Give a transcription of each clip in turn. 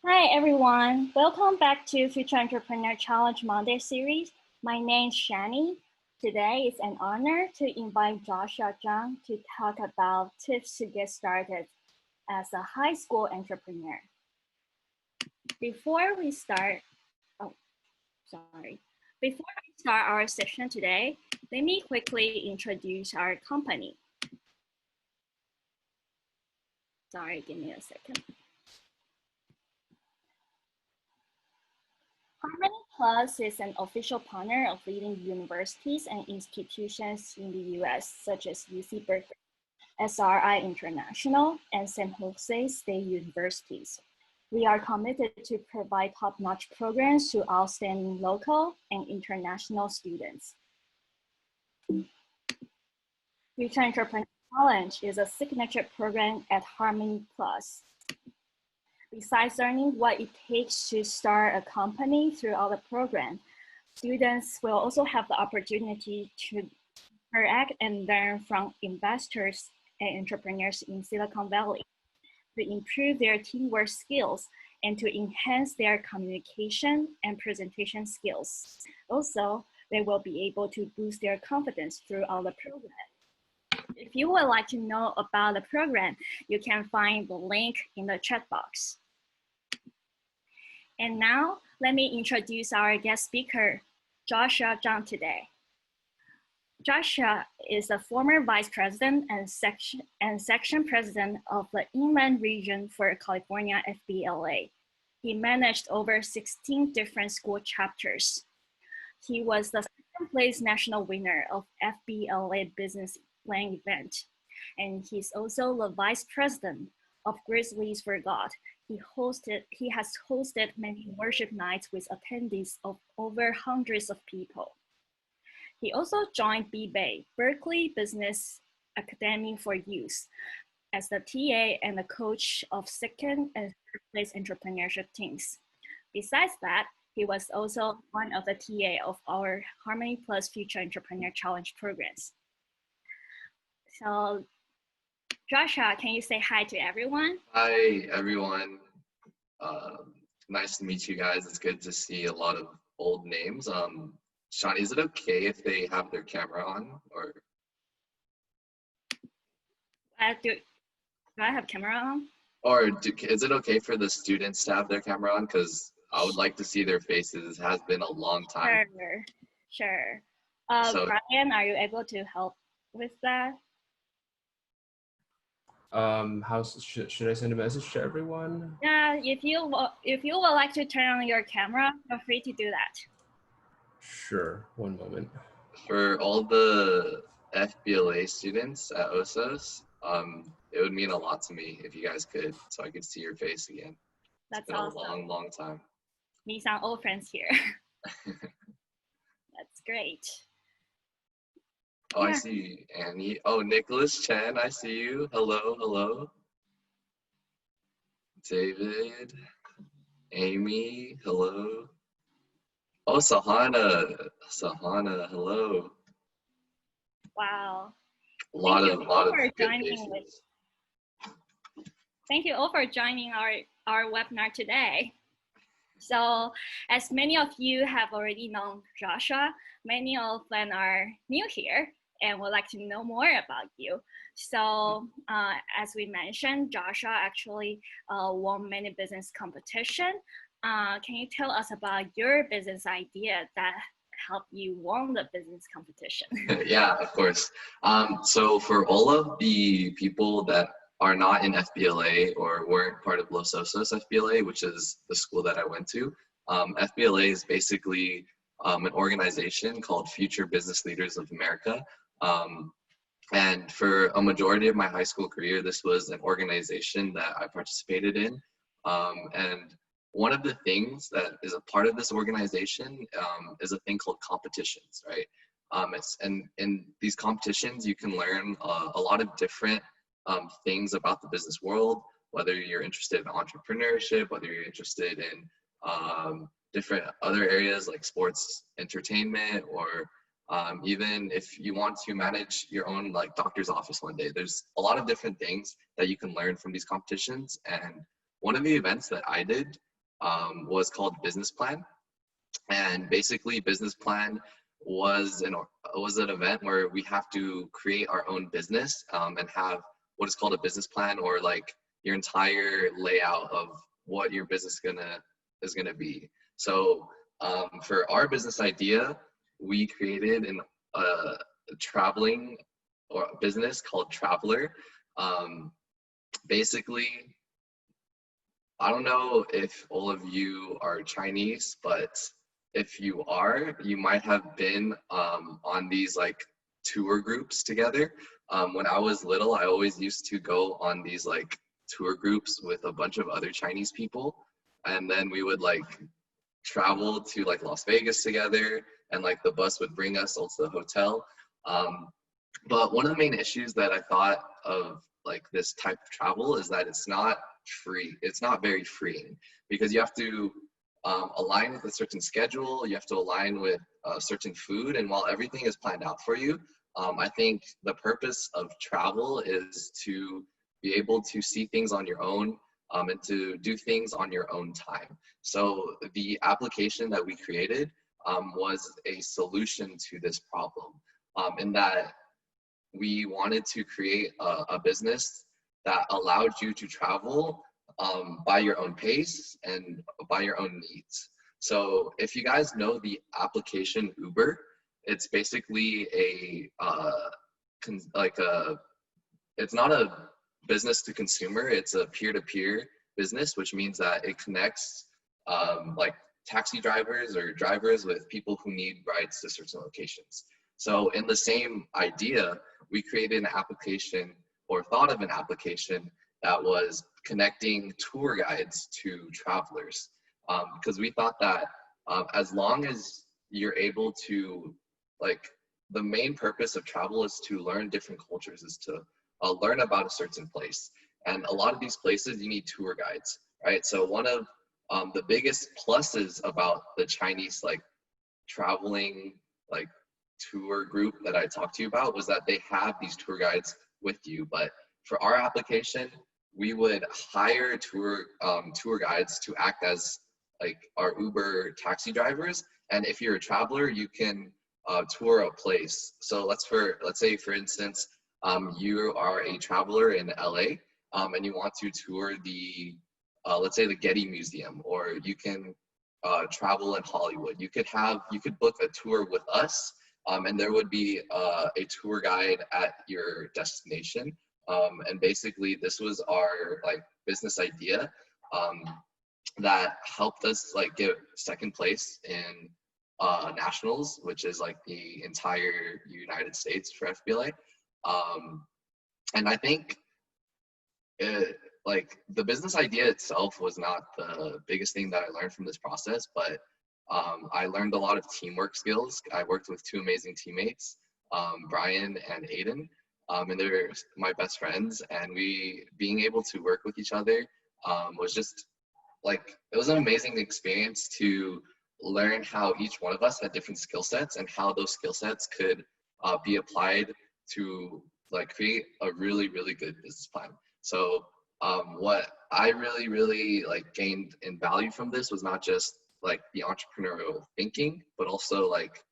Hi everyone, welcome back to Future Entrepreneur Challenge Monday Series. My name is Shanni. Today it's an honor to invite Joshua Zhang to talk about tips to get started as a high school entrepreneur. Before we start our session today, let me quickly introduce our company. Sorry, give me a second. Harmony Plus is an official partner of leading universities and institutions in the US, such as UC Berkeley, SRI International, and San Jose State Universities. We are committed to provide top-notch programs to outstanding local and international students. Future Entrepreneur Challenge is a signature program at Harmony Plus. Besides learning what it takes to start a company throughout the program, students will also have the opportunity to interact and learn from investors and entrepreneurs in Silicon Valley to improve their teamwork skills and to enhance their communication and presentation skills. Also, they will be able to boost their confidence throughout the program. If you would like to know about the program, you can find the link in the chat box. And now, let me introduce our guest speaker, Joshua Zhang today. Joshua is a former vice president and section president of the Inland Region for California FBLA. He managed over 16 different school chapters. He was the second place national winner of FBLA Business Plan event. And he's also the vice president of Grizzlies for God. He has hosted many worship nights with attendees of over hundreds of people. He also joined BBA, Berkeley Business Academy for Youth, as the TA and the coach of second and third place entrepreneurship teams. Besides that, he was also one of the TA of our Harmony Plus Future Entrepreneur Challenge programs. So, Joshua, can you say hi to everyone? Hi, everyone. Nice to meet you guys. It's good to see a lot of old names. Shanni, is it okay if they have their camera on? Or do I have camera on? Or is it okay for the students to have their camera on? Because I would like to see their faces. It has been a long time. Sure. Brian, are you able to help with that? Should I send a message to everyone? Yeah, if you would like to turn on your camera, feel free to do that. Sure, one moment. For all the FBLA students at OSOS, it would mean a lot to me if you guys could, so I could see your face again. That's been awesome. a long time. Meet some old friends here. That's great. Oh, yeah. I see you, Annie. Oh, Nicholas Chen, I see you. Hello. David, Amy, hello. Oh, Sahana, hello. Wow. A lot of good faces. Thank you all for joining our webinar today. So, as many of you have already known Joshua, many of them are new here and would like to know more about you. So, as we mentioned, Joshua actually won many business competitions. Can you tell us about your business idea that helped you won the business competition? Yeah, of course. So for all of the people that are not in FBLA or weren't part of Los Osos FBLA, which is the school that I went to, FBLA is basically an organization called Future Business Leaders of America. And for a majority of my high school career, this was an organization that I participated in. And one of the things that is a part of this organization is a thing called competitions, right? And in these competitions, you can learn a lot of different things about the business world, whether you're interested in entrepreneurship, whether you're interested in different other areas like sports, entertainment, or even if you want to manage your own like doctor's office one day. There's a lot of different things that you can learn from these competitions. And one of the events that I did was called Business Plan. And basically Business Plan was an event where we have to create our own business and have what is called a business plan, or like your entire layout of what your business is gonna be. So for our business idea, we created a traveling or business called Traveler. Basically, I don't know if all of you are Chinese, but if you are, you might have been on these like tour groups together. When I was little, I always used to go on these like tour groups with a bunch of other Chinese people. And then we would like travel to like Las Vegas together, and like the bus would bring us all to the hotel. But one of the main issues that I thought of like this type of travel is that it's not free. It's not very freeing, because you have to align with a certain schedule, you have to align with certain food, and while everything is planned out for you, I think the purpose of travel is to be able to see things on your own and to do things on your own time. So the application that we created was a solution to this problem, in that we wanted to create a business that allowed you to travel by your own pace and by your own needs. So if you guys know the application Uber, it's basically it's not a business to consumer, it's a peer-to-peer business, which means that it connects like taxi drivers or drivers with people who need rides to certain locations. So in the same idea, we created an application, or thought of an application, that was connecting tour guides to travelers. Because we thought that as long as you're able to, like, the main purpose of travel is to learn different cultures, is to learn about a certain place. And a lot of these places, you need tour guides, right? So one of the biggest pluses about the Chinese, like, traveling, like, tour group that I talked to you about was that they have these tour guides with you. But for our application, we would hire tour guides to act as like our Uber taxi drivers. And if you're a traveler, you can tour a place. So let's say, for instance, you are a traveler in LA and you want to tour the, let's say, the Getty Museum, or you can travel in Hollywood. You could book a tour with us, and there would be a tour guide at your destination. And basically this was our like business idea that helped us like get second place in nationals, which is like the entire United States for FBLA. And I think like the business idea itself was not the biggest thing that I learned from this process, but I learned a lot of teamwork skills. I worked with two amazing teammates, Brian and Aiden, and they're my best friends. And being able to work with each other was just like, it was an amazing experience to learn how each one of us had different skill sets, and how those skill sets could be applied to like create a really, really good business plan. So what I really like gained in value from this was not just like the entrepreneurial thinking, but also like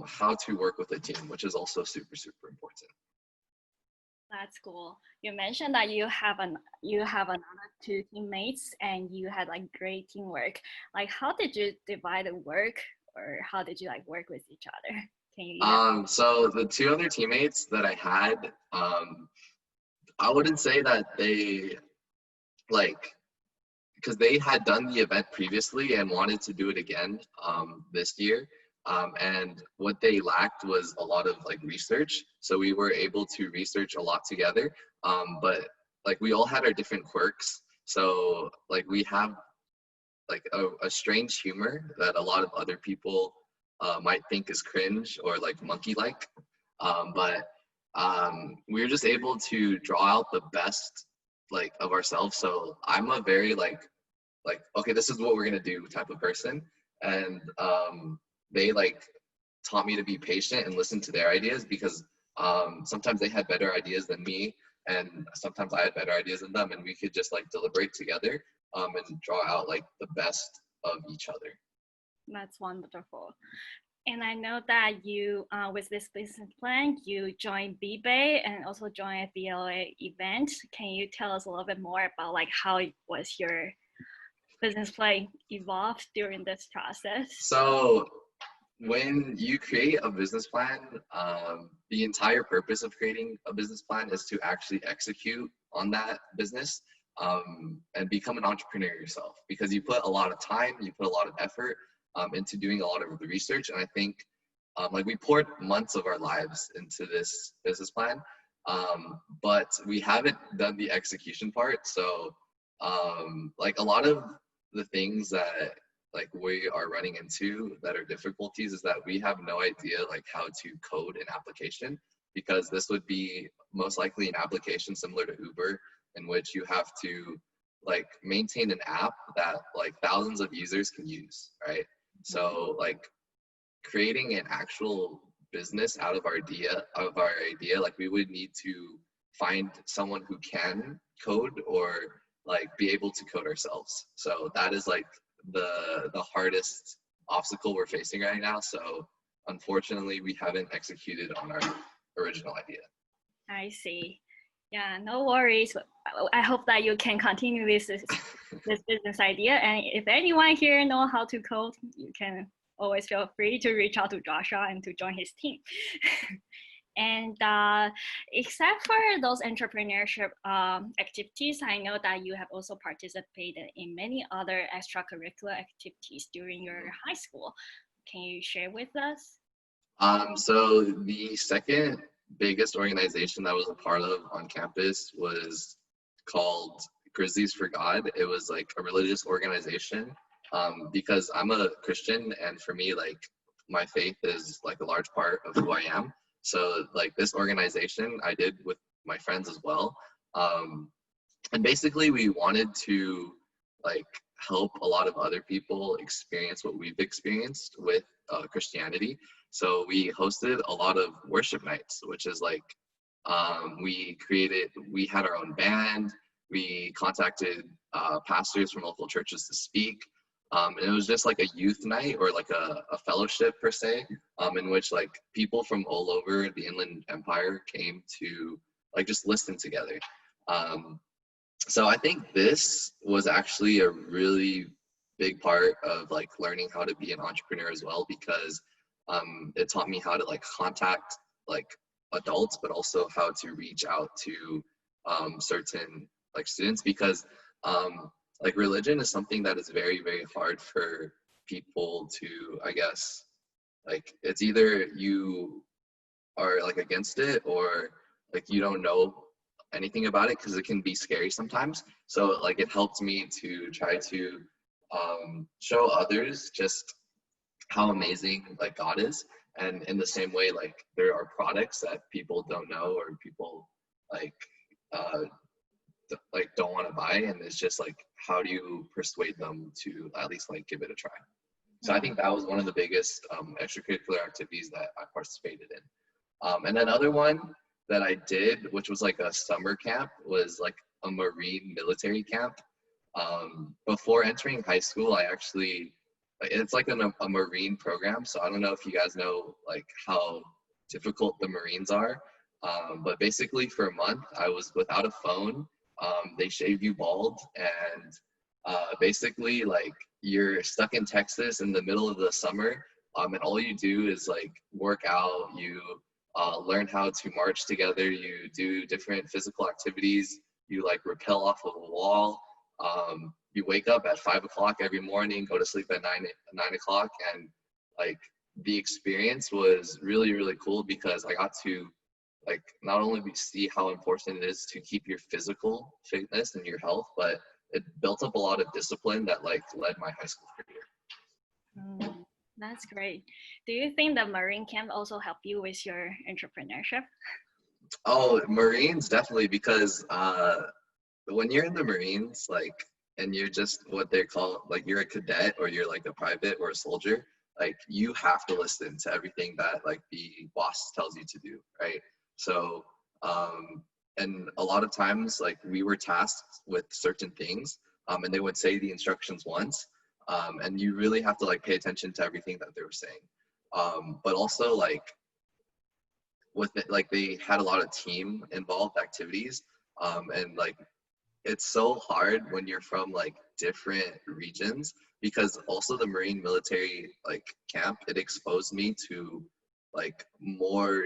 how to work with a team, which is also super, super important. That's cool. You mentioned that you have another two teammates and you had like great teamwork. Like, how did you divide the work, or how did you like work with each other? Can you? So the two other teammates that I had, I wouldn't say that they like, because they had done the event previously and wanted to do it again this year. And what they lacked was a lot of like research. So we were able to research a lot together. But like we all had our different quirks. So like we have like a strange humor that a lot of other people might think is cringe or like monkey-like. But we were just able to draw out the best like of ourselves. So I'm a very like, okay, this is what we're gonna do type of person. And they like taught me to be patient and listen to their ideas, because sometimes they had better ideas than me, and sometimes I had better ideas than them, and we could just like deliberate together. and draw out like the best of each other. That's wonderful. And I know that you, with this business plan, you joined B-Bay and also joined FBLA event. Can you tell us a little bit more about like how was your business plan evolved during this process? So when you create a business plan, the entire purpose of creating a business plan is to actually execute on that business and become an entrepreneur yourself, because you put a lot of time, you put a lot of effort into doing a lot of the research. And I think like we poured months of our lives into this business plan, but we haven't done the execution part. So like a lot of the things that like we are running into that are difficulties is that we have no idea like how to code an application, because this would be most likely an application similar to Uber, in which you have to like maintain an app that like thousands of users can use, right? So like creating an actual business out of our idea, like we would need to find someone who can code or like be able to code ourselves. So that is like the hardest obstacle we're facing right now. So unfortunately, we haven't executed on our original idea. I see. Yeah, no worries. I hope that you can continue this business idea. And if anyone here know how to code, you can always feel free to reach out to Joshua and to join his team. And except for those entrepreneurship activities, I know that you have also participated in many other extracurricular activities during your high school. Can you share with us? So the second biggest organization that I was a part of on campus was called Grizzlies for God. It was like a religious organization because I'm a Christian, and for me, like my faith is like a large part of who I am. So like this organization I did with my friends as well. And basically we wanted to like help a lot of other people experience what we've experienced with Christianity. So we hosted a lot of worship nights, which is like, we had our own band, we contacted pastors from local churches to speak. And it was just like a youth night or like a fellowship per se, in which like people from all over the Inland Empire came to like just listen together. So I think this was actually a really big part of like learning how to be an entrepreneur as well, because it taught me how to like contact like adults, but also how to reach out to certain like students, because like religion is something that is very, very hard for people to, I guess, like it's either you are like against it or like you don't know anything about it, because it can be scary sometimes. So like it helped me to try to show others just how amazing like God is. And in the same way, like there are products that people don't know or people like don't want to buy, and it's just like how do you persuade them to at least like give it a try. So I think that was one of the biggest extracurricular activities that I participated in. And another one that I did, which was like a summer camp, was like a Marine military camp. Before entering high school, I actually, it's like a Marine program. So I don't know if you guys know like how difficult the Marines are. But basically for a month, I was without a phone. They shave you bald, and basically like you're stuck in Texas in the middle of the summer, and all you do is like work out, you learn how to march together, you do different physical activities, you like rappel off of a wall, you wake up at 5 o'clock every morning, go to sleep at 9 o'clock, and like the experience was really, really cool, because I got to like not only see how important it is to keep your physical fitness and your health, but it built up a lot of discipline that like led my high school career. That's great. Do you think the Marine camp also helped you with your entrepreneurship? Oh, Marines definitely, because when you're in the Marines, like, and you're just what they call like you're a cadet or you're like a private or a soldier, like you have to listen to everything that like the boss tells you to do, right? So and a lot of times like we were tasked with certain things, and they would say the instructions once, and you really have to like pay attention to everything that they were saying. But also like with it, like they had a lot of team involved activities, and like it's so hard when you're from like different regions, because also the Marine military like camp, it exposed me to like more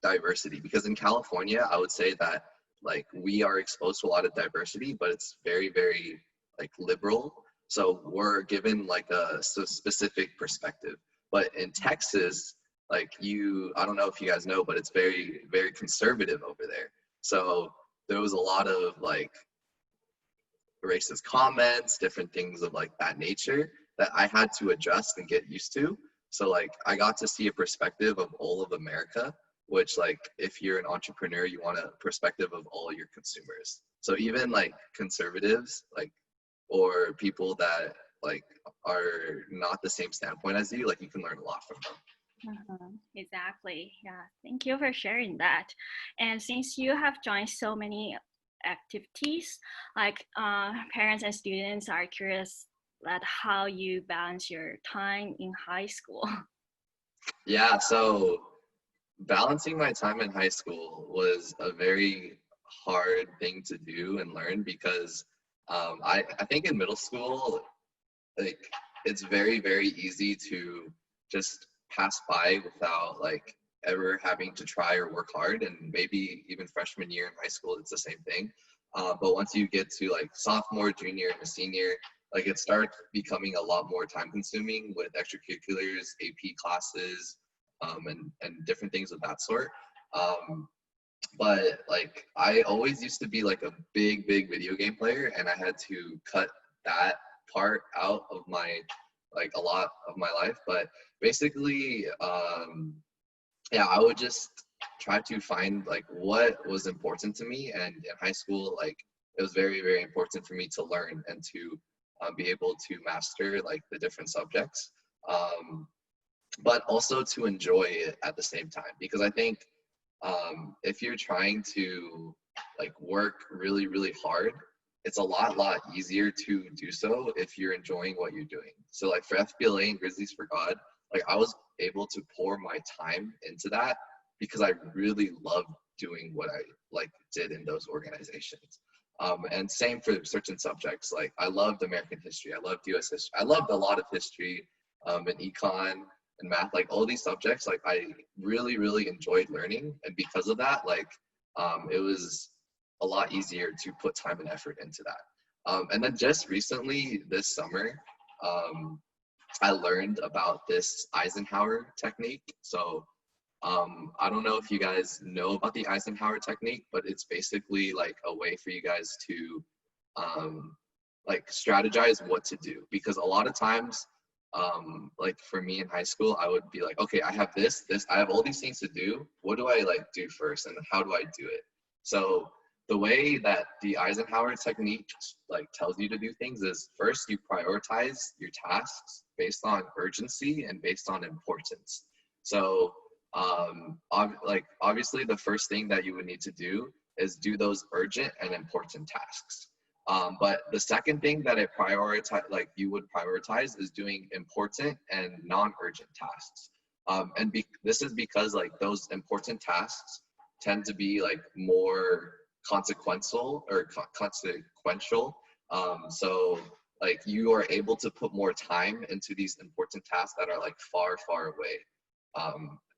diversity, because in California I would say that like we are exposed to a lot of diversity, but it's very, very like liberal, so we're given like a specific perspective. But in Texas, like I don't know if you guys know, but it's very, very conservative over there. So there was a lot of like racist comments, different things of like that nature that I had to adjust and get used to. So like I got to see a perspective of all of America, which like if you're an entrepreneur, you want a perspective of all your consumers. So even like conservatives, like, or people that like are not the same standpoint as you, like you can learn a lot from them. Exactly. Yeah. Thank you for sharing that. And since you have joined so many activities, like parents and students are curious at how you balance your time in high school. Yeah, so balancing my time in high school was a very hard thing to do and learn, because I think in middle school, like it's very, very easy to just pass by without like ever having to try or work hard, and maybe even freshman year in high school it's the same thing, but once you get to like sophomore, junior, and senior, like it starts becoming a lot more time consuming with extracurriculars, AP classes, and different things of that sort. But like I always used to be like a big video game player, and I had to cut that part out of my like a lot of my life. But basically yeah, I would just try to find like what was important to me, and in high school like it was very, very important for me to learn and to be able to master like the different subjects, but also to enjoy it at the same time, because I think if you're trying to like work really, really hard, it's a lot easier to do so if you're enjoying what you're doing. So like for FBLA and Grizzlies for God, like I was able to pour my time into that because I really loved doing what I like did in those organizations. And same for certain subjects. Like I loved American history, I loved US history, I loved a lot of history, and econ and math, like all these subjects, like I really, really enjoyed learning. And because of that, like it was a lot easier to put time and effort into that. And then just recently this summer, I learned about this Eisenhower technique. So I don't know if you guys know about the Eisenhower technique, but it's basically like a way for you guys to like strategize what to do. Because a lot of times, like for me in high school, I would be like, okay, I have this, I have all these things to do. What do I like do first, and how do I do it? So the way that the Eisenhower technique like tells you to do things is first you prioritize your tasks based on urgency and based on importance. So like obviously the first thing that you would need to do is do those urgent and important tasks. But the second thing that you would prioritize is doing important and non-urgent tasks. This is because like those important tasks tend to be like more consequential. So like you are able to put more time into these important tasks that are like far away.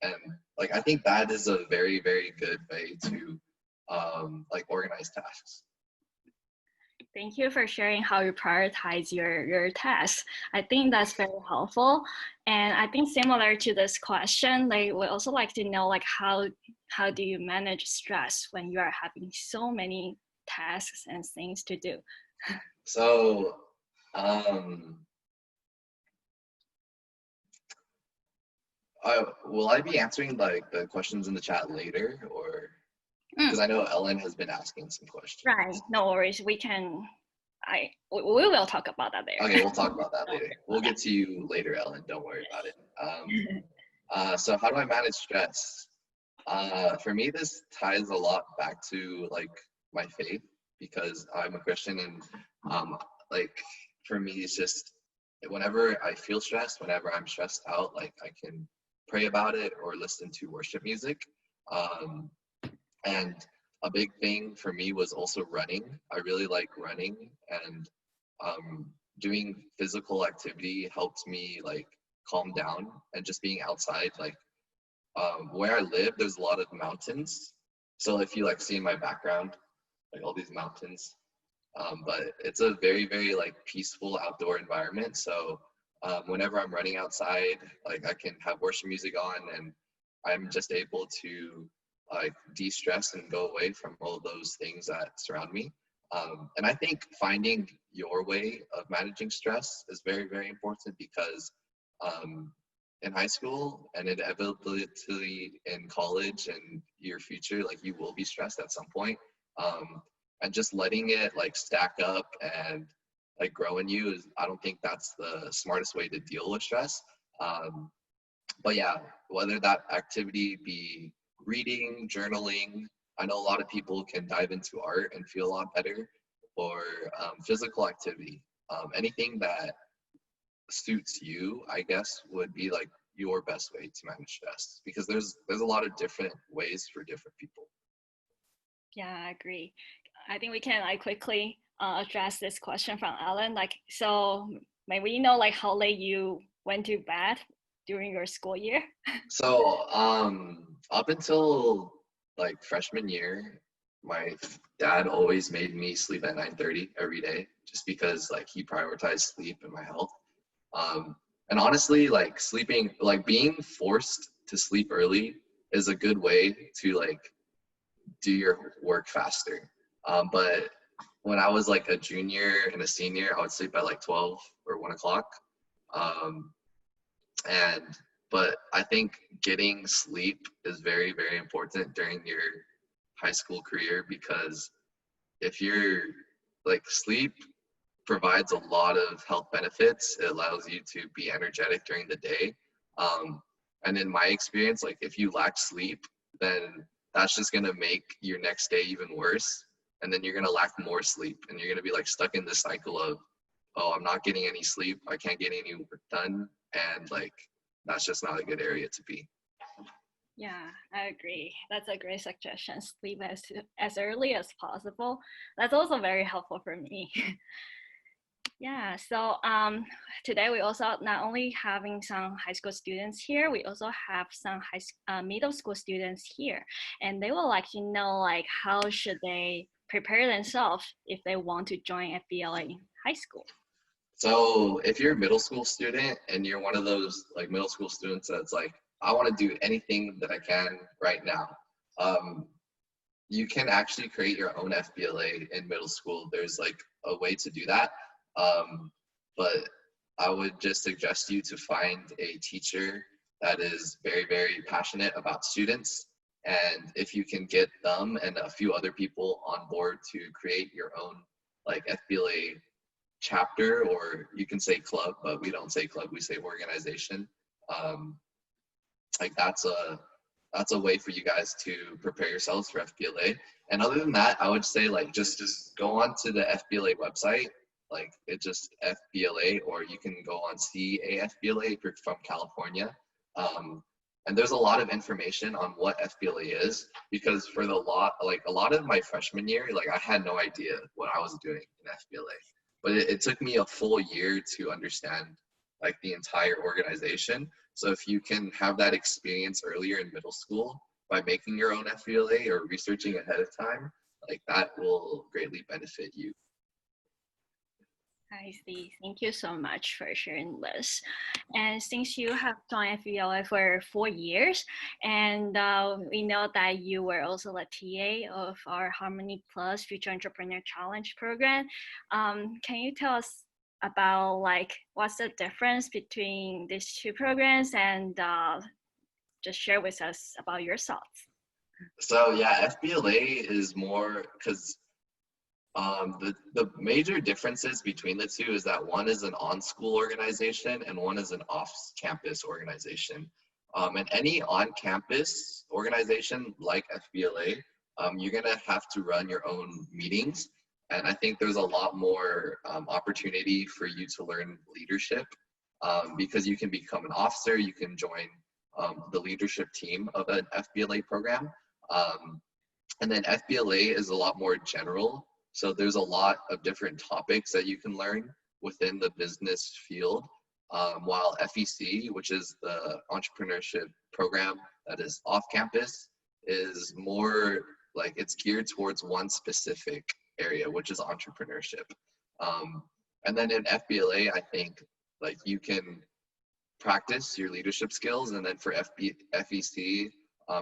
And like I think that is a very, very good way to like organize tasks. Thank you for sharing how you prioritize your tasks. I think that's very helpful. And I think similar to this question, like we also like to know like how do you manage stress when you are having so many tasks and things to do? So will I be answering like the questions in the chat later, or because I know Ellen has been asking some questions. Right, no worries. We will talk about that later. Okay, we'll talk about that later. We'll get to you later, Ellen. Don't worry about it. So how do I manage stress? For me, this ties a lot back to like my faith, because I'm a Christian, and like for me, it's just whenever I feel stressed, whenever I'm stressed out, like I can pray about it or listen to worship music. And a big thing for me was also running. I really like running, and doing physical activity helped me like calm down, and just being outside, like where I live, there's a lot of mountains. So if you like see in my background, like all these mountains, but it's a very, very like peaceful outdoor environment. So whenever I'm running outside, like I can have worship music on, and I'm just able to like de-stress and go away from all those things that surround me. And I think finding your way of managing stress is very, very important, because in high school and inevitably in college and your future, like you will be stressed at some point. And just letting it like stack up and like grow in you is, I don't think that's the smartest way to deal with stress. But yeah, whether that activity be reading, journaling, I know a lot of people can dive into art and feel a lot better, or physical activity. Anything that suits you, I guess, would be like your best way to manage stress, because there's a lot of different ways for different people. Yeah, I agree. I think we can like quickly address this question from Alan. Like, so may we know like how late you went to bed during your school year? So up until like freshman year, my dad always made me sleep at 9:30 every day, just because like he prioritized sleep and my health. And honestly, like sleeping, like being forced to sleep early is a good way to like do your work faster. But when I was like a junior and a senior, I would sleep at like 12 or 1 o'clock. But I think getting sleep is very, very important during your high school career, because if you're like sleep provides a lot of health benefits. It allows you to be energetic during the day. And in my experience, like if you lack sleep, then that's just gonna make your next day even worse. And then you're gonna lack more sleep, and you're gonna be like stuck in this cycle of, oh, I'm not getting any sleep, I can't get any work done, and like that's just not a good area to be. Yeah, I agree. That's a great suggestion. Sleep as early as possible. That's also very helpful for me. Yeah, so today we also not only having some high school students here, we also have some middle school students here, and they would like to know like how should they prepare themselves if they want to join FBLA high school. So if you're a middle school student and you're one of those like middle school students that's like, I want to do anything that I can right now, you can actually create your own FBLA in middle school. There's like a way to do that. But I would just suggest you to find a teacher that is very, very passionate about students. And if you can get them and a few other people on board to create your own like FBLA chapter, or you can say club, but we don't say club, we say organization. Like that's a way for you guys to prepare yourselves for FBLA. And other than that, I would say like just go on to the FBLA website, like it's just FBLA, or you can go on CAFBLA if you're from California. And there's a lot of information on what FBLA is, because for a lot of my freshman year, like I had no idea what I was doing in FBLA, but it took me a full year to understand like the entire organization. So if you can have that experience earlier in middle school by making your own FBLA or researching ahead of time, like that will greatly benefit you. I see. Thank you so much for sharing this. And since you have joined FBLA for 4 years, and we know that you were also the TA of our Harmony Plus Future Entrepreneur Challenge program, can you tell us about like what's the difference between these two programs, and just share with us about your thoughts? So yeah, FBLA is more because the major differences between the two is that one is an on-school organization and one is an off-campus organization. And any on-campus organization like FBLA, you're gonna have to run your own meetings. And I think there's a lot more opportunity for you to learn leadership because you can become an officer, you can join the leadership team of an FBLA program. And then FBLA is a lot more general. So there's a lot of different topics that you can learn within the business field. While FEC, which is the entrepreneurship program that is off campus, is more like it's geared towards one specific area, which is entrepreneurship. And then in FBLA, I think like you can practice your leadership skills, and then for FEC,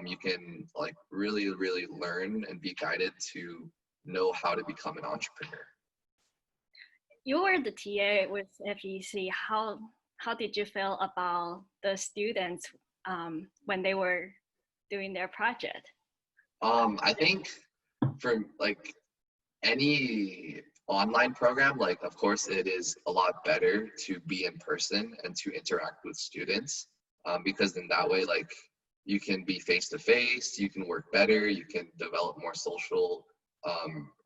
you can like really learn and be guided to know how to become an entrepreneur. You were the TA with FEC. How did you feel about the students when they were doing their project? I think for like any online program, like of course it is a lot better to be in person and to interact with students, because in that way, like you can be face to face, you can work better, you can develop more social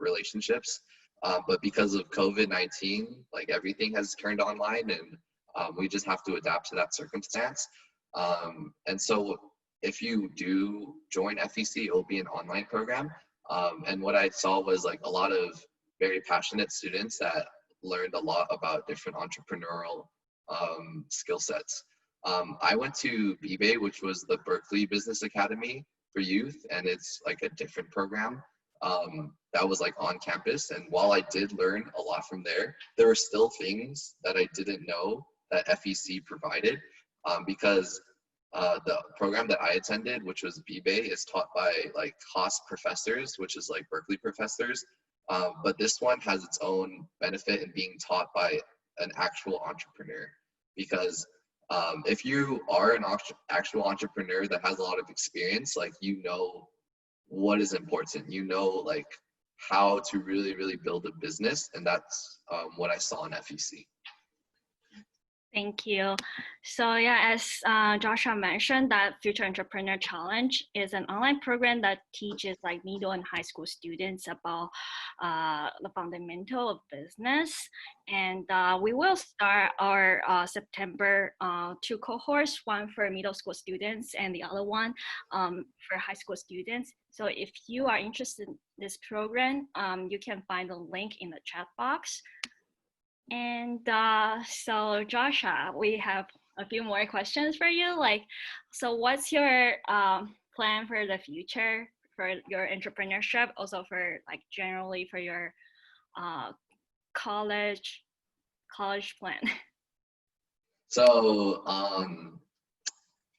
relationships. But because of COVID-19, like everything has turned online, and we just have to adapt to that circumstance. And so if you do join FEC, it will be an online program. And what I saw was like a lot of very passionate students that learned a lot about different entrepreneurial skill sets. I went to BBA, which was the Berkeley Business Academy for youth, and it's like a different program that was like on campus. And while I did learn a lot from there, there were still things that I didn't know that FEC provided, because the program that I attended, which was BBA, is taught by like Haas professors, which is like Berkeley professors. But this one has its own benefit in being taught by an actual entrepreneur, because if you are an actual entrepreneur that has a lot of experience, like you know what is important, you know like how to really build a business, and that's what I saw in FEC. Thank you. So yeah, as Joshua mentioned, that Future Entrepreneur Challenge is an online program that teaches like middle and high school students about the fundamental of business. And we will start our September 2 cohorts, one for middle school students and the other one for high school students. So if you are interested in this program, you can find the link in the chat box. And so Joshua, we have a few more questions for you. Like, so what's your plan for the future for your entrepreneurship? Also for like generally for your college plan. So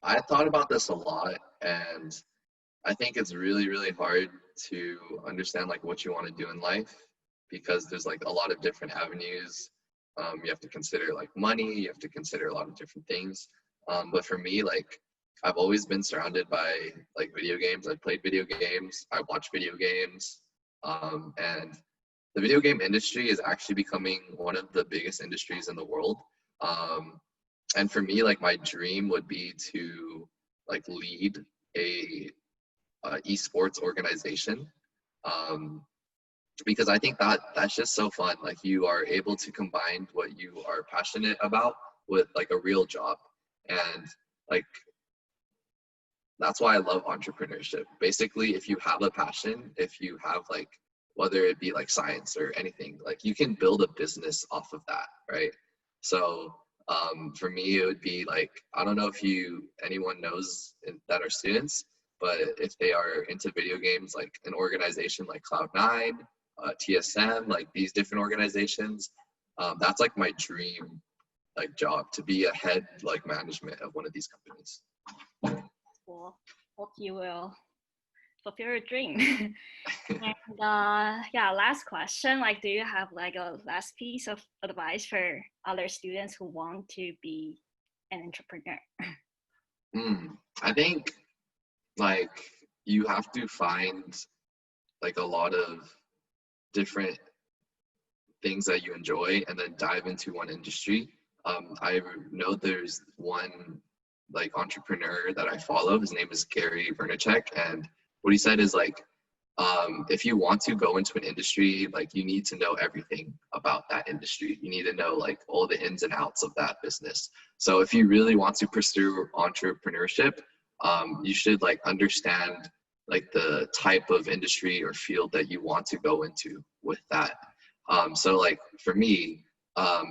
I thought about this a lot, and I think it's really hard to understand like what you want to do in life, because there's like a lot of different avenues. You have to consider like money, you have to consider a lot of different things. But for me, like I've always been surrounded by like video games. I played video games, I watch video games, and the video game industry is actually becoming one of the biggest industries in the world. And for me, like my dream would be to like lead a esports organization. Because I think that that's just so fun. Like you are able to combine what you are passionate about with like a real job. And like, that's why I love entrepreneurship. Basically, if you have a passion, if you have like, whether it be like science or anything, like you can build a business off of that, right? So for me, it would be like, I don't know if anyone knows that are students, but if they are into video games, like an organization like Cloud9, TSM, like these different organizations, that's like my dream like job, to be a head like management of one of these companies. Cool. Hope you will fulfill your dream. And yeah, last question, like do you have like a last piece of advice for other students who want to be an entrepreneur? I think like you have to find like a lot of different things that you enjoy and then dive into one industry. I know there's one like entrepreneur that I follow. His name is Gary Vaynerchuk, and what he said is like if you want to go into an industry, like you need to know everything about that industry. You need to know like all the ins and outs of that business. So if you really want to pursue entrepreneurship, you should like understand like the type of industry or field that you want to go into with that. So like for me,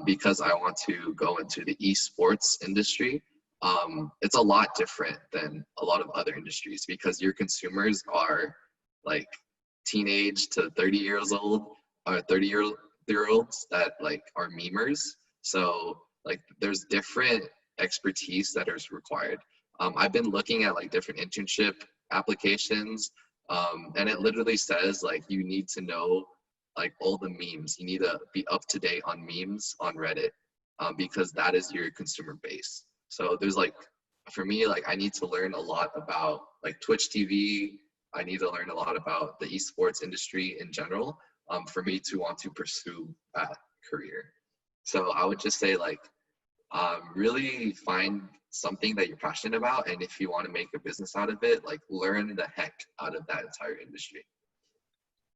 because I want to go into the esports industry, it's a lot different than a lot of other industries because your consumers are like teenage to 30 years old or 30-year-olds that like are memers. So like there's different expertise that is required. I've been looking at like different internship applications, and it literally says like you need to know like all the memes. You need to be up to date on memes on Reddit, because that is your consumer base. So there's like, for me, like I need to learn a lot about like Twitch TV. I need to learn a lot about the esports industry in general, for me to want to pursue that career. So I would just say like, really find something that you're passionate about. And if you want to make a business out of it, like learn the heck out of that entire industry.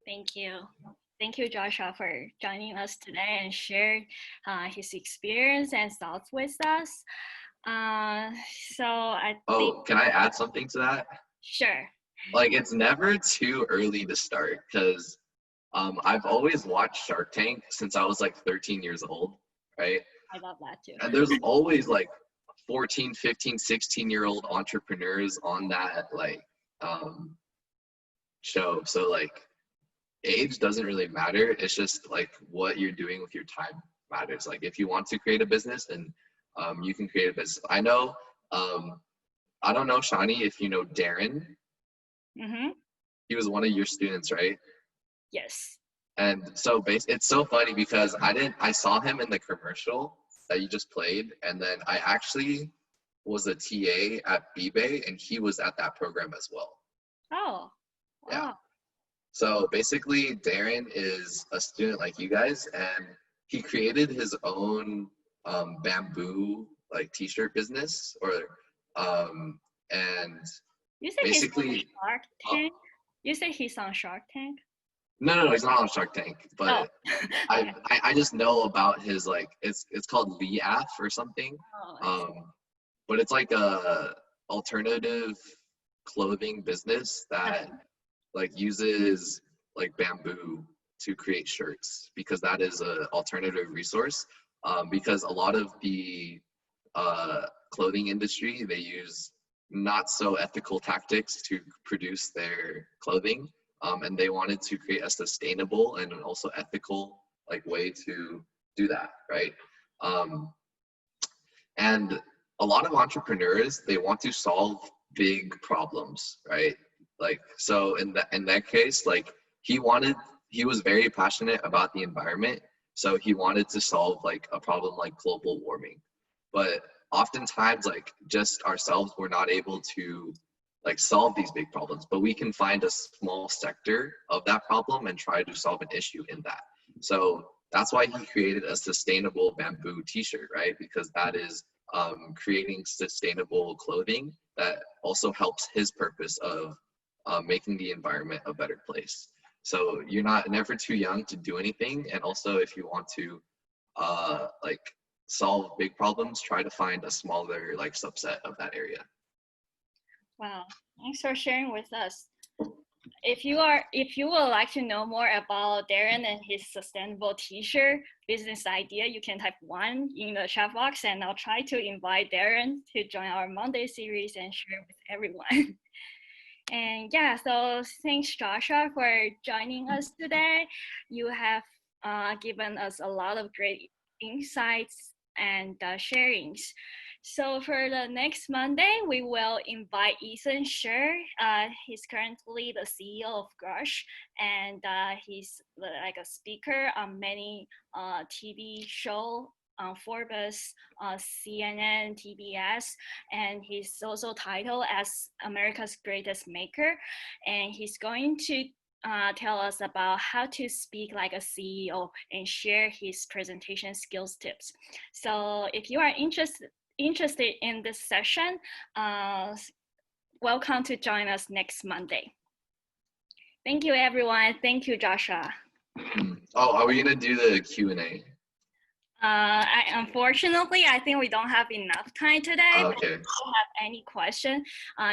Thank you. Thank you, Joshua, for joining us today and sharing his experience and thoughts with us. So I think, can I add something to that? Sure. Like it's never too early to start because I've always watched Shark Tank since I was like 13 years old, right? I love that too. And there's always like 14, 15, 16-year-old entrepreneurs on that like show. So like age doesn't really matter. It's just like what you're doing with your time matters. Like if you want to create a business, then you can create a business. I know, I don't know, Shanni, if you know Darren. Mm-hmm. He was one of your students, right? Yes. And so it's so funny because I saw him in the commercial that you just played, and then I actually was a TA at B-Bay, and he was at that program as well. Oh, wow. Yeah. So basically, Darren is a student like you guys, and he created his own bamboo like t-shirt business, or and you said basically he's on Shark Tank? You said he's on Shark Tank? No, he's not on Shark Tank, but Okay. I just know about his like it's called Leaf or something. But it's like a alternative clothing business that like uses like bamboo to create shirts, because that is an alternative resource. Because a lot of the clothing industry, they use not so ethical tactics to produce their clothing, and they wanted to create a sustainable and also ethical like way to do that, right? And a lot of entrepreneurs, they want to solve big problems, right? Like, so in that case, like he was very passionate about the environment, so he wanted to solve like a problem like global warming. But oftentimes, like just ourselves, we're not able to like solve these big problems, but we can find a small sector of that problem and try to solve an issue in that. So that's why he created a sustainable bamboo t-shirt, right? Because that is creating sustainable clothing that also helps his purpose of making the environment a better place. So you're never too young to do anything. And also if you want to like solve big problems, try to find a smaller like subset of that area. Wow, thanks for sharing with us. If you would like to know more about Darren and his sustainable t-shirt business idea, you can type 1 in the chat box, and I'll try to invite Darren to join our Monday series and share with everyone. And yeah, so thanks Joshua for joining us today. You have given us a lot of great insights and sharings. So for the next Monday, we will invite Ethan Sher. He's currently the CEO of Grush, and he's like a speaker on many TV shows on Forbes, CNN, TBS, and he's also titled as America's Greatest Maker. And he's going to tell us about how to speak like a CEO and share his presentation skills tips. So if you are interested in this session, welcome to join us next Monday. Thank you, everyone. Thank you, Joshua. Oh, are we gonna do the Q&A? Unfortunately, I think we don't have enough time today. Okay. But if you have any question,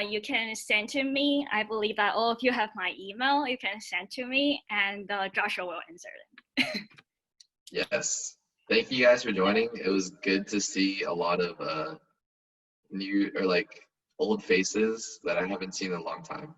you can send to me. I believe that all of you have my email. You can send to me, and Joshua will answer them. Yes. Thank you guys for joining. It was good to see a lot of new or like old faces that I haven't seen in a long time.